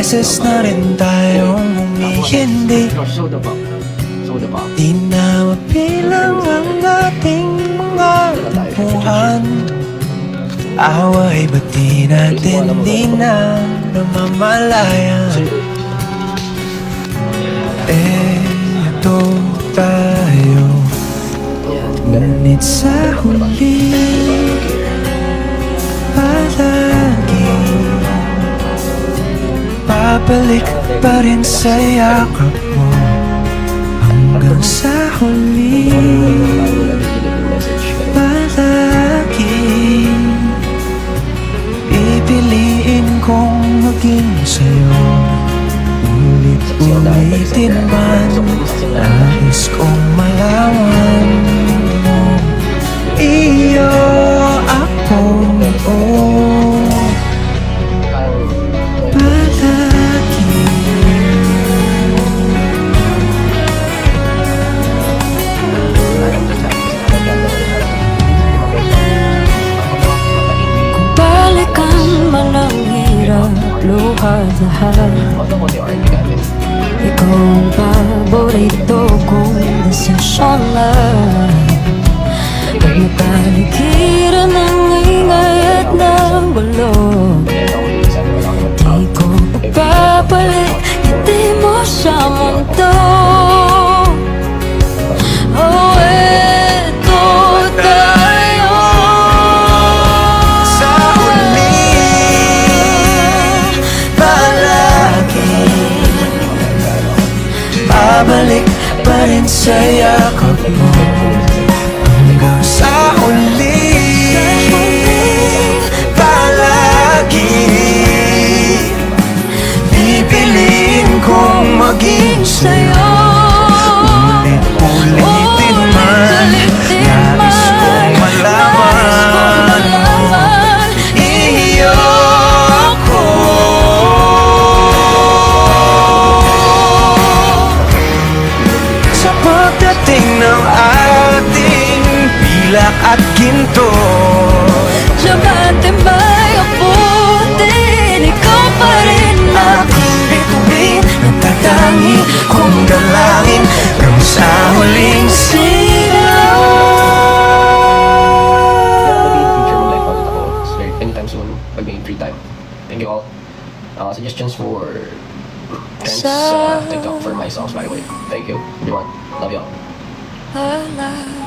beses na rin tayong humihindi. Di na mapilang ang ating mga tampuhan. Away ba't di natin di na namamalayan? Ito tayo, ngunit sa huli palagi babalik pa rin sa yakap mo hanggang sa huli. Palagi pipiliin kong maging sa'yo, ulit-ulitin man. Nais kong malaman mo, iyo ako, palagi. Kung balikan man ang hirap, luha lahat, ikaw ang paborito kong desisyon na. Pag napaligiran ng ingay at ng gulo, di ko papapalit, hindi mo sa mundo. Oh, eto tayo Sa huli, palagi babalik pa rin sa yakap mo hanggang sa huli. Palagi pipiliin kong maging sa'yo, ulit-ulitin man. Nais kong malaman, iyo ako. Sa pagdating ng ating pilak at ginto, Matibay ang putin, ikaw pa rin aking bituin, nagtatangi kong dalangin hanggang sa huling sigaw. Anytime soon, pag may free time. Thank you all. Suggestions for trends TikTok for my songs, by the way. Thank you, everyone. Love you all. ala.